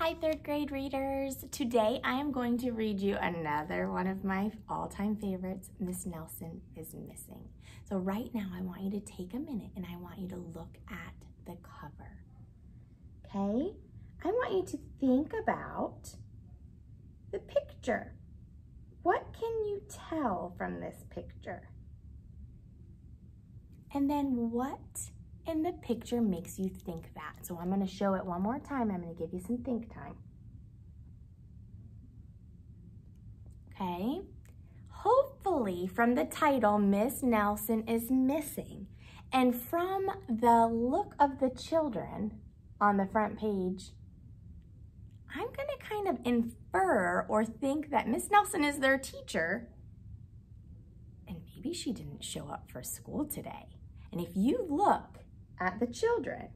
Hi, third grade readers. Today I am going to read you another one of my all-time favorites, Miss Nelson is Missing. So right now I want you to take a minute and I want you to look at the cover. Okay? I want you to think about the picture. What can you tell from this picture? And then what in the picture makes you think that? So I'm going to show it one more time. I'm going to give you some think time. Okay? Hopefully from the title, Miss Nelson is Missing, and from the look of the children on the front page, I'm going to kind of infer or think that Miss Nelson is their teacher, and maybe she didn't show up for school today. And if you look at the children,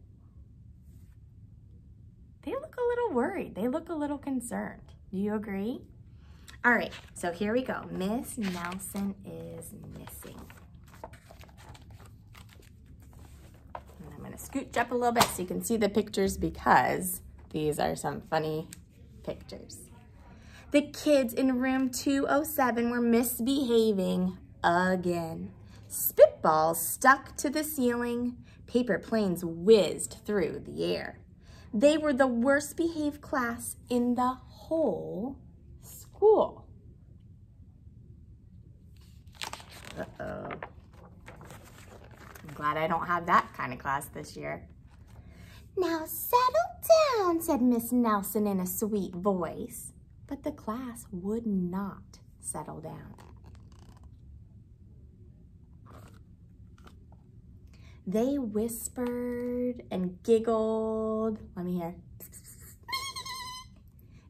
they look a little worried. They look a little concerned. Do you agree? All right, so here we go. Miss Nelson is Missing. And I'm gonna scooch up a little bit so you can see the pictures because these are some funny pictures. The kids in room 207 were misbehaving again. Spitballs stuck to the ceiling. Paper planes whizzed through the air. They were the worst behaved class in the whole school. Uh-oh. I'm glad I don't have that kind of class this year. Now settle down, said Miss Nelson in a sweet voice. But the class would not settle down. They whispered and giggled. Let me hear.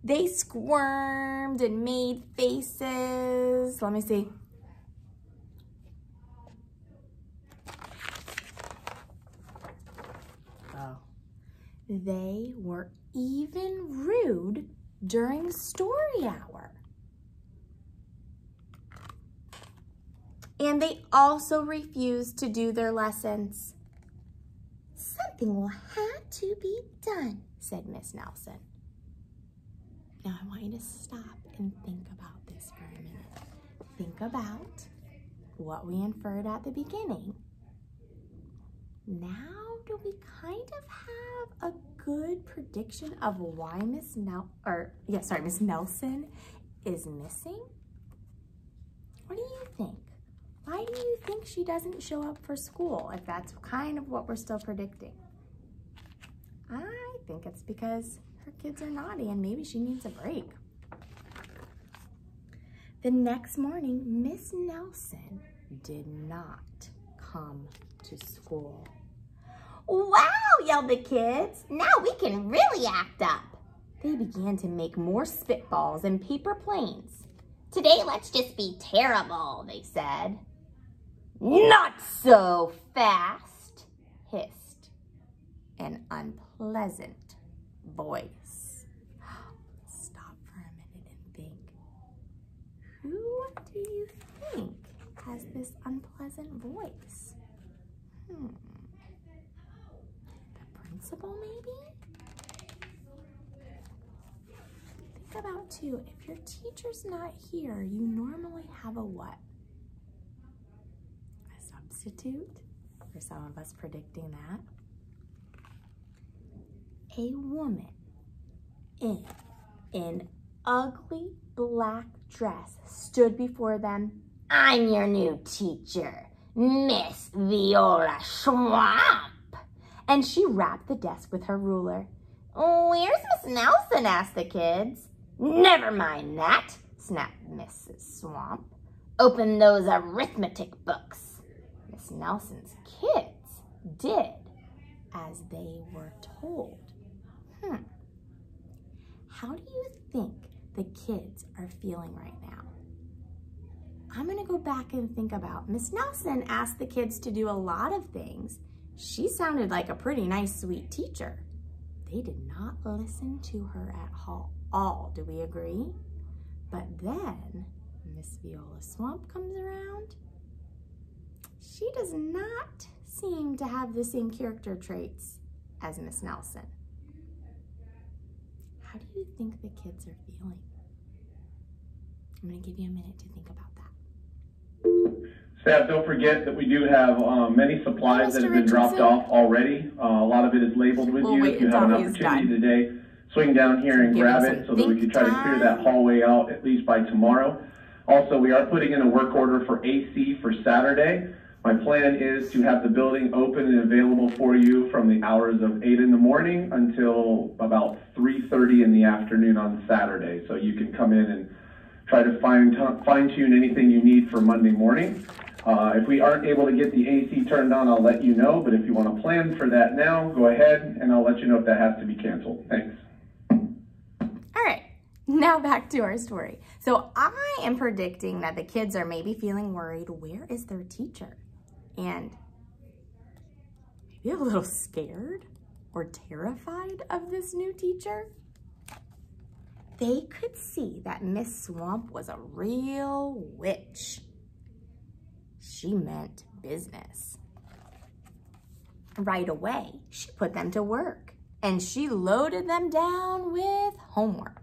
They squirmed and made faces. Let me see. Oh. They were even rude during story hour. And they also refused to do their lessons. Something will have to be done, said Miss Nelson. Now I want you to stop and think about this for a minute. Think about what we inferred at the beginning. Now do we kind of have a good prediction of why Miss Nelson is missing? What do you think? Why do you think she doesn't show up for school if that's kind of what we're still predicting? I think it's because her kids are naughty and maybe she needs a break. The next morning, Miss Nelson did not come to school. Wow, yelled the kids. Now we can really act up. They began to make more spitballs and paper planes. Today, let's just be terrible, they said. Not so fast, hissed an unpleasant voice. Stop for a minute and think. Who do you think has this unpleasant voice? The principal, maybe? Think about, too, if your teacher's not here, you normally have a what? Substitute, for some of us predicting that. A woman in an ugly black dress stood before them. I'm your new teacher, Miss Viola Swamp. And she rapped the desk with her ruler. Where's Miss Nelson? Asked the kids. Never mind that, snapped Mrs. Swamp. Open those arithmetic books. Miss Nelson's kids did as they were told. How do you think the kids are feeling right now? I'm going to go back and think about Miss Nelson asked the kids to do a lot of things. She sounded like a pretty nice, sweet teacher. They did not listen to her at all. Do we agree? But then Miss Viola Swamp comes around. She does not seem to have the same character traits as Miss Nelson. How do you think the kids are feeling? I'm going to give you a minute to think about that. Staff, don't forget that we do have many supplies that have been dropped off already. A lot of it is labeled with you. If you have an opportunity today, swing down here and grab it so that we can try to clear that hallway out at least by tomorrow. Also, we are putting in a work order for AC for Saturday. My plan is to have the building open and available for you from the hours of 8 in the morning until about 3:30 in the afternoon on Saturday. So you can come in and try to fine-tune anything you need for Monday morning. If we aren't able to get the AC turned on, I'll let you know. But if you want to plan for that now, go ahead, and I'll let you know if that has to be canceled. Thanks. All right, now back to our story. So I am predicting that the kids are maybe feeling worried. Where is their teacher? And maybe a little scared or terrified of this new teacher. They could see that Miss Swamp was a real witch. She meant business. Right away, she put them to work and she loaded them down with homework.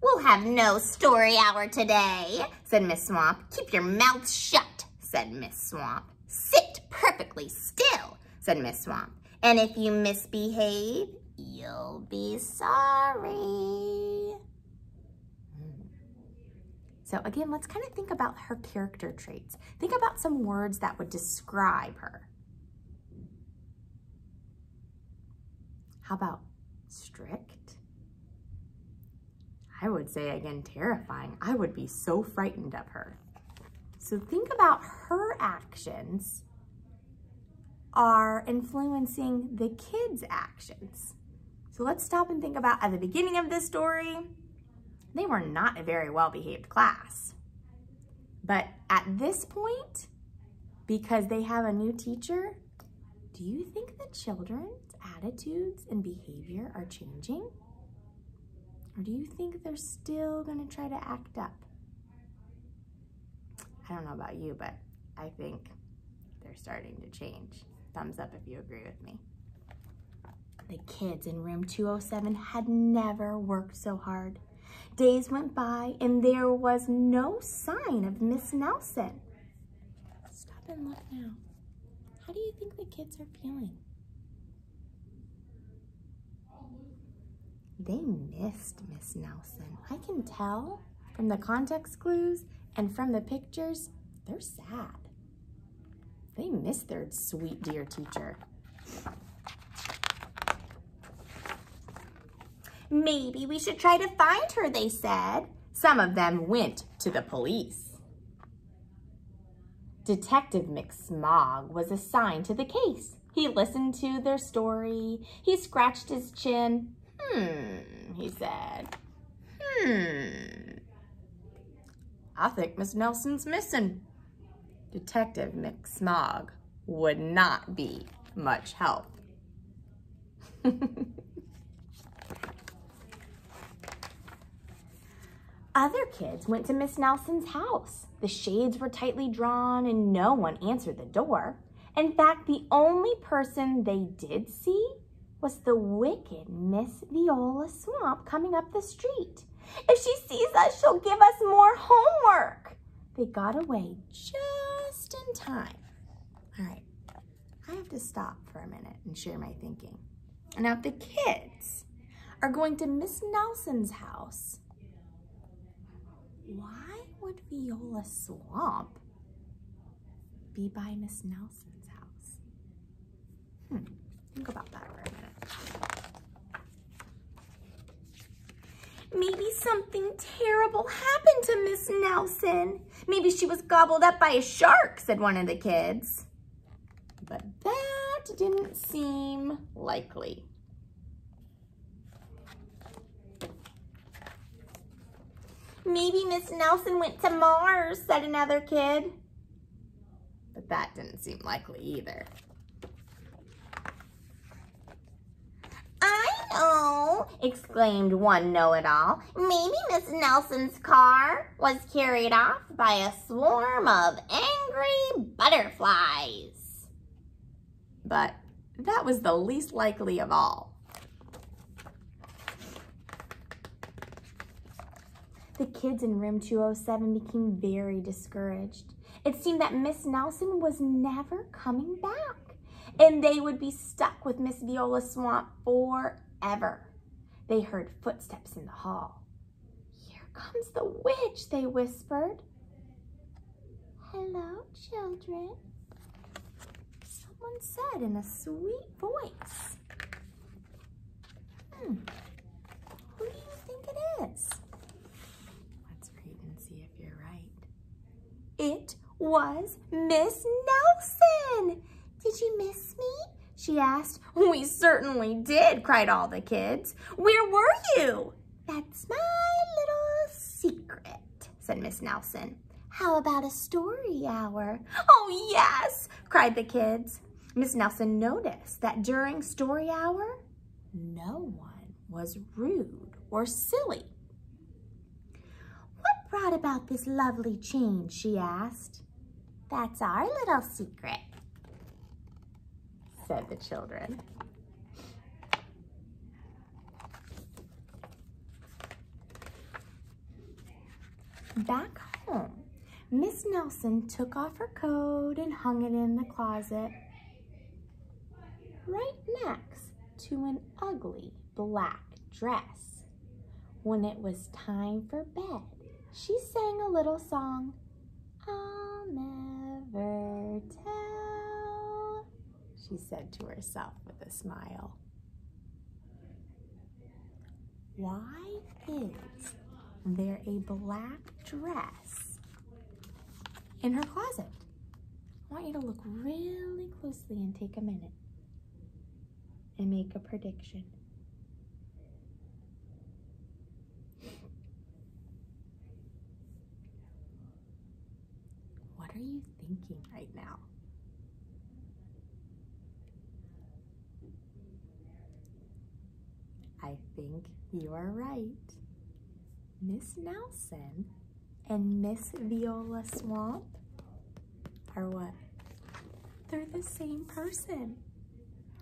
We'll have no story hour today, said Miss Swamp. Keep your mouth shut, said Miss Swamp. Sit perfectly still, said Miss Swamp. And if you misbehave, you'll be sorry. So again, let's kind of think about her character traits. Think about some words that would describe her. How about strict? I would say again, terrifying. I would be so frightened of her. So think about her actions are influencing the kids' actions. So let's stop and think about at the beginning of this story, they were not a very well-behaved class. But at this point, because they have a new teacher, do you think the children's attitudes and behavior are changing? Or do you think they're still gonna try to act up? I don't know about you, but I think they're starting to change. Thumbs up if you agree with me. The kids in room 207 had never worked so hard. Days went by and there was no sign of Miss Nelson. Stop and look now. How do you think the kids are feeling? They missed Miss Nelson. I can tell from the context clues and from the pictures, they're sad. They miss their sweet dear teacher. Maybe we should try to find her, they said. Some of them went to the police. Detective McSmog was assigned to the case. He listened to their story. He scratched his chin. He said. I think Miss Nelson's missing. Detective McSmog would not be much help. Other kids went to Miss Nelson's house. The shades were tightly drawn and no one answered the door. In fact, the only person they did see was the wicked Miss Viola Swamp coming up the street. If she sees us, she'll give us more homework. They got away just in time. All right, I have to stop for a minute and share my thinking. Now, if the kids are going to Miss Nelson's house, why would Viola Swamp be by Miss Nelson's house? Think about that for a minute. Maybe something terrible happened to Miss Nelson. Maybe she was gobbled up by a shark, said one of the kids. But that didn't seem likely. Maybe Miss Nelson went to Mars, said another kid. But that didn't seem likely either. I know, exclaimed one know-it-all. Maybe Miss Nelson's car was carried off by a swarm of angry butterflies. but that was the least likely of all. The kids in room 207 became very discouraged. It seemed that Miss Nelson was never coming back, and they would be stuck with Miss Viola Swamp forever. They heard footsteps in the hall. "Here comes the witch," they whispered. "Hello, children," someone said in a sweet voice. Who do you think it is? Let's read and see if you're right. It was Miss Nelson. "Did you miss me?" she asked. "We certainly did," cried all the kids. "Where were you?" "That's my little secret," said Miss Nelson. "How about a story hour?" "Oh, yes," cried the kids. Miss Nelson noticed that during story hour, no one was rude or silly. "What brought about this lovely change?" she asked. "That's our little secret," said the children. Back home, Miss Nelson took off her coat and hung it in the closet, right next to an ugly black dress. When it was time for bed, she sang a little song. "I'll never tell," she said to herself with a smile. Why is there a black dress in her closet? I want you to look really closely and take a minute and make a prediction. What are you thinking right now? I think you are right. Miss Nelson and Miss Viola Swamp are what? They're the same person.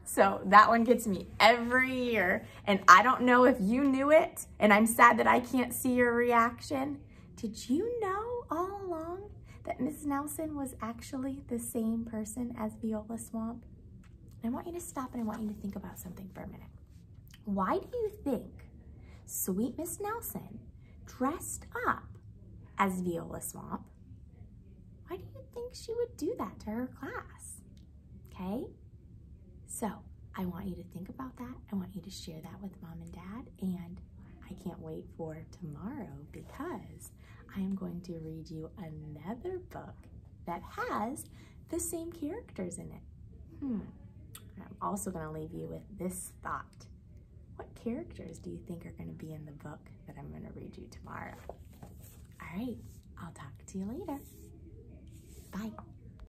So that one gets me every year, and I don't know if you knew it, and I'm sad that I can't see your reaction. Did you know all along that Miss Nelson was actually the same person as Viola Swamp? I want you to stop and I want you to think about something for a minute. Why do you think sweet Miss Nelson dressed up as Viola Swamp? Why do you think she would do that to her class? Okay? So I want you to think about that. I want you to share that with Mom and Dad, and I can't wait for tomorrow because I am going to read you another book that has the same characters in it. I'm also going to leave you with this thought. What characters do you think are going to be in the book that I'm going to read you tomorrow? All right, I'll talk to you later. Bye.